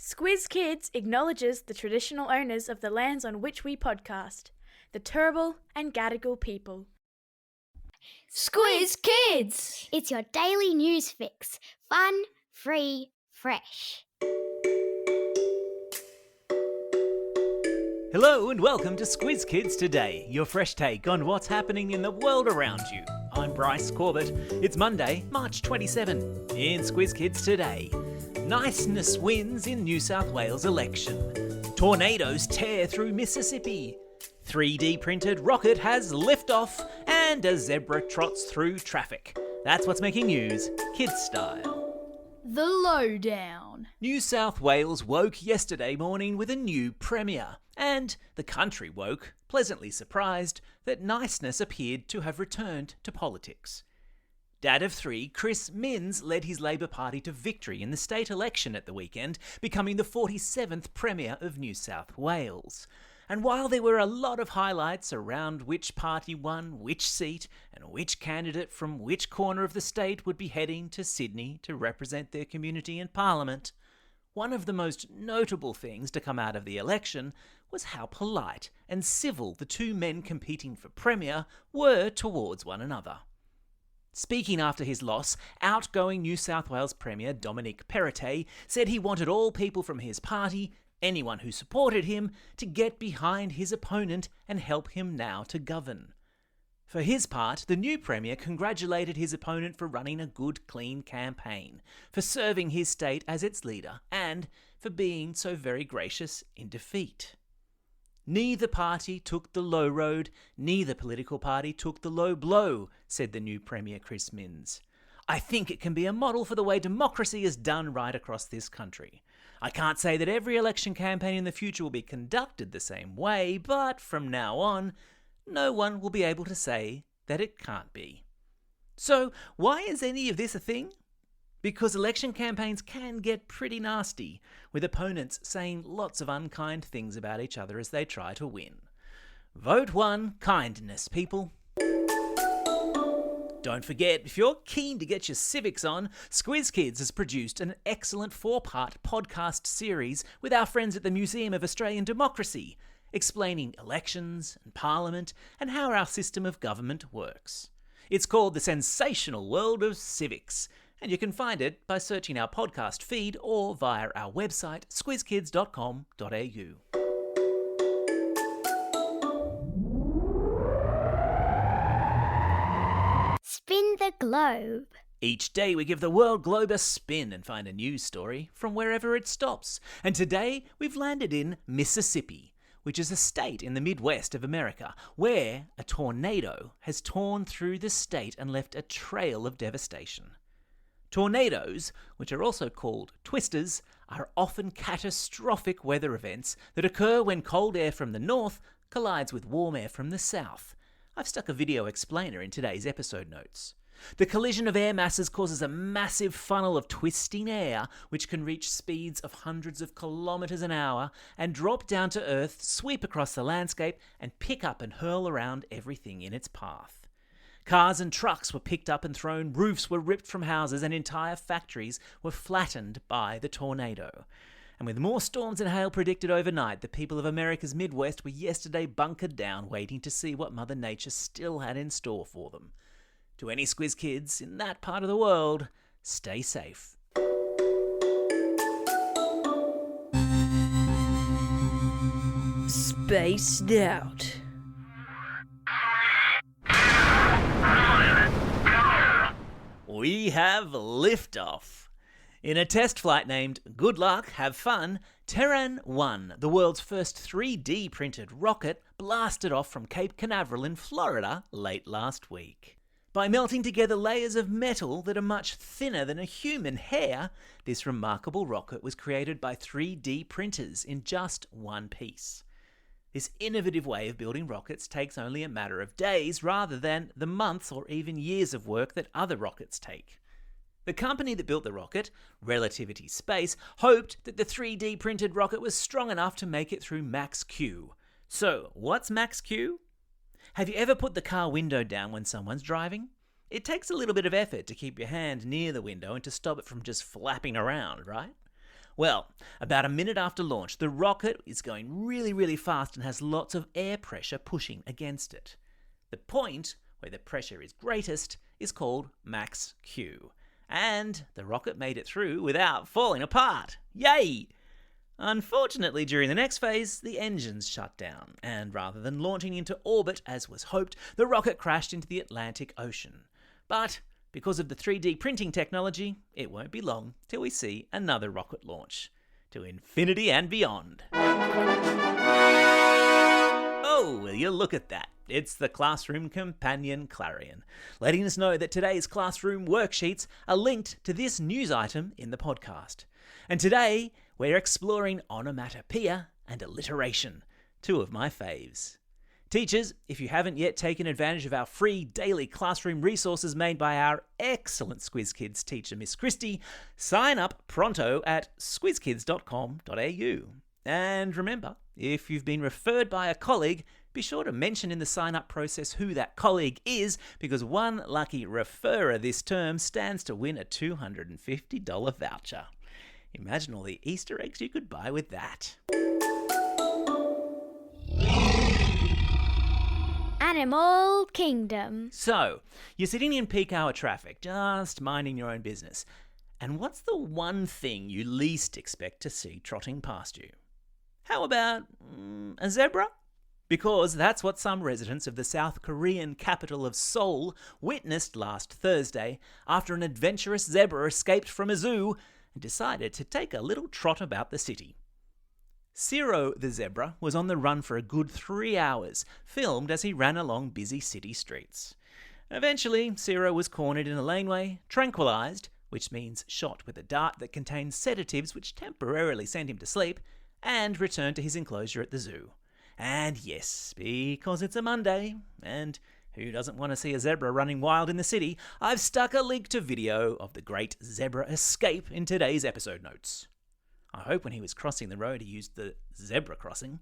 Squiz Kids acknowledges the traditional owners of the lands on which we podcast, the Turrbal and Gadigal people. Squiz Kids! It's your daily news fix. Fun, free, fresh. Hello and welcome to Squiz Kids Today, your fresh take on what's happening in the world around you. I'm Bryce Corbett. It's Monday, March 27. In Squiz Kids Today, Niceness wins in New South Wales election. Tornadoes tear through Mississippi. 3D-printed rocket has liftoff and a zebra trots through traffic. That's what's making news, kids style. The lowdown. New South Wales woke yesterday morning with a new premier, and the country woke, pleasantly surprised that Niceness appeared to have returned to politics. Dad of three, Chris Minns, led his Labor Party to victory in the state election at the weekend, becoming the 47th Premier of New South Wales. And while there were a lot of highlights around which party won which seat and which candidate from which corner of the state would be heading to Sydney to represent their community in Parliament, one of the most notable things to come out of the election was how polite and civil the two men competing for Premier were towards one another. Speaking after his loss, outgoing New South Wales Premier Dominic Perrottet said he wanted all people from his party, anyone who supported him, to get behind his opponent and help him now to govern. For his part, the new Premier congratulated his opponent for running a good, clean campaign, for serving his state as its leader, and for being so very gracious in defeat. Neither party took the low road, neither political party took the low blow, said the new Premier Chris Minns. I think it can be a model for the way democracy is done right across this country. I can't say that every election campaign in the future will be conducted the same way, but from now on, no one will be able to say that it can't be. So, why is any of this a thing? Because election campaigns can get pretty nasty, with opponents saying lots of unkind things about each other as they try to win. Vote 1, kindness, people. Don't forget, if you're keen to get your civics on, Squiz Kids has produced an excellent 4-part podcast series with our friends at the Museum of Australian Democracy, explaining elections and Parliament and how our system of government works. It's called The Sensational World of Civics, and you can find it by searching our podcast feed or via our website, squizkids.com.au. Spin the globe. Each day we give the world globe a spin and find a news story from wherever it stops. And today we've landed in Mississippi, which is a state in the Midwest of America, where a tornado has torn through the state and left a trail of devastation. Tornadoes, which are also called twisters, are often catastrophic weather events that occur when cold air from the north collides with warm air from the south. I've stuck a video explainer in today's episode notes. The collision of air masses causes a massive funnel of twisting air which can reach speeds of hundreds of kilometres an hour and drop down to earth, sweep across the landscape and pick up and hurl around everything in its path. Cars and trucks were picked up and thrown, roofs were ripped from houses, and entire factories were flattened by the tornado. And with more storms and hail predicted overnight, the people of America's Midwest were yesterday bunkered down, waiting to see what Mother Nature still had in store for them. To any Squiz Kids in that part of the world, stay safe. Spaced out. We have liftoff. In a test flight named Good Luck, Have Fun, Terran 1, the world's first 3D-printed rocket, blasted off from Cape Canaveral in Florida late last week. By melting together layers of metal that are much thinner than a human hair, this remarkable rocket was created by 3D printers in just one piece. This innovative way of building rockets takes only a matter of days rather than the months or even years of work that other rockets take. The company that built the rocket, Relativity Space, hoped that the 3D printed rocket was strong enough to make it through Max Q. So, what's Max Q? Have you ever put the car window down when someone's driving? It takes a little bit of effort to keep your hand near the window and to stop it from just flapping around, right? Well, about a minute after launch, the rocket is going really, really fast and has lots of air pressure pushing against it. The point where the pressure is greatest is called max Q. And the rocket made it through without falling apart. Yay! Unfortunately, during the next phase, the engines shut down, and rather than launching into orbit as was hoped, the rocket crashed into the Atlantic Ocean. But because of the 3D printing technology, it won't be long till we see another rocket launch. To infinity and beyond. Oh, will you look at that? It's the Classroom Companion Clarion, letting us know that today's classroom worksheets are linked to this news item in the podcast. And today, we're exploring onomatopoeia and alliteration, two of my faves. Teachers, if you haven't yet taken advantage of our free daily classroom resources made by our excellent Squiz Kids teacher, Miss Christie, sign up pronto at squizkids.com.au. And remember, if you've been referred by a colleague, be sure to mention in the sign-up process who that colleague is, because one lucky referrer this term stands to win a $250 voucher. Imagine all the Easter eggs you could buy with that. Animal Kingdom. So, you're sitting in peak hour traffic, just minding your own business. And what's the one thing you least expect to see trotting past you? How about a zebra? Because that's what some residents of the South Korean capital of Seoul witnessed last Thursday after an adventurous zebra escaped from a zoo and decided to take a little trot about the city. Ciro the zebra was on the run for a good 3 hours, filmed as he ran along busy city streets. Eventually, Ciro was cornered in a laneway, tranquilized, which means shot with a dart that contains sedatives which temporarily sent him to sleep, and returned to his enclosure at the zoo. And yes, because it's a Monday, and who doesn't want to see a zebra running wild in the city, I've stuck a link to video of the great zebra escape in today's episode notes. I hope when he was crossing the road he used the zebra crossing.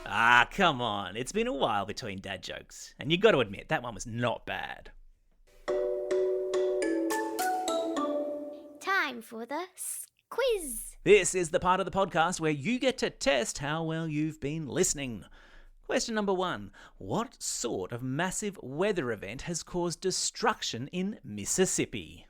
Ah, come on, it's been a while between dad jokes, and you got to admit, that one was not bad. Time for the quiz. This is the part of the podcast where you get to test how well you've been listening. Question number 1. What sort of massive weather event has caused destruction in Mississippi?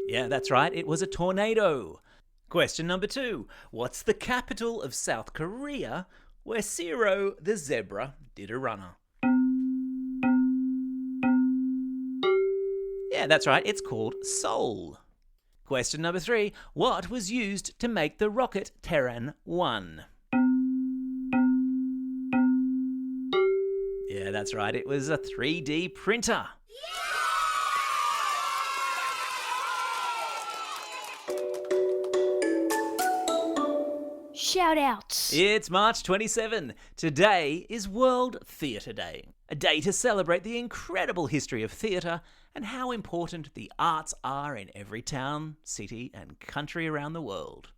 Yeah, that's right, it was a tornado. Question number 2. What's the capital of South Korea where Ciro the zebra did a runner? Yeah, that's right, it's called Seoul. Question number 3. What was used to make the rocket Terran 1? Yeah, that's right, it was a 3D printer. Shout outs. It's March 27. Today is World Theatre Day, a day to celebrate the incredible history of theatre and how important the arts are in every town, city and country around the world.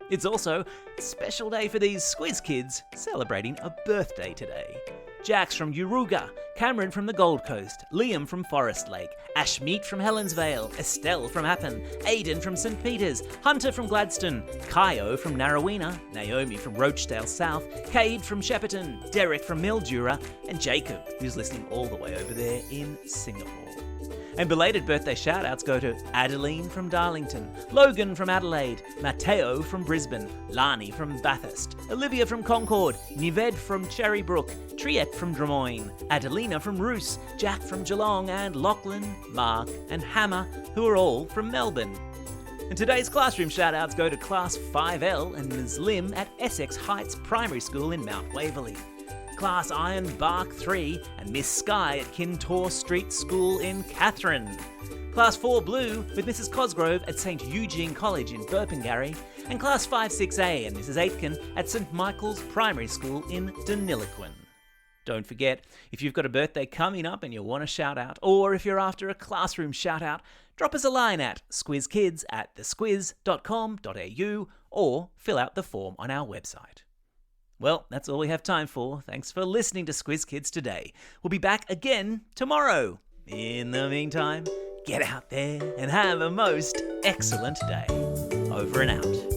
It's also a special day for these Squiz Kids celebrating a birthday today. Jax from Uruga, Cameron from the Gold Coast, Liam from Forest Lake, Ashmeet from Helensvale, Estelle from Appin, Aidan from St Peters, Hunter from Gladstone, Kaio from Narrowena, Naomi from Rochdale South, Cade from Shepparton, Derek from Mildura, and Jacob, who's listening all the way over there in Singapore. And belated birthday shout-outs go to Adeline from Darlington, Logan from Adelaide, Matteo from Brisbane, Lani from Bathurst, Olivia from Concord, Nived from Cherrybrook, Triet from Drummoyne, Adelina from Roos, Jack from Geelong, and Lachlan, Mark, and Hammer, who are all from Melbourne. And today's classroom shout-outs go to Class 5L and Ms Lim at Essex Heights Primary School in Mount Waverley, Class Iron Bark 3 and Miss Sky at Kintore Street School in Katherine, Class 4 Blue with Mrs Cosgrove at St Eugene College in Burpengary, and Class 5-6A and Mrs Aitken at St Michael's Primary School in Deniliquin. Don't forget, if you've got a birthday coming up and you want a shout out, or if you're after a classroom shout out, drop us a line at squizkids@thesquiz.com.au or fill out the form on our website. Well, that's all we have time for. Thanks for listening to Squiz Kids today. We'll be back again tomorrow. In the meantime, Get out there and have a most excellent day. Over and out.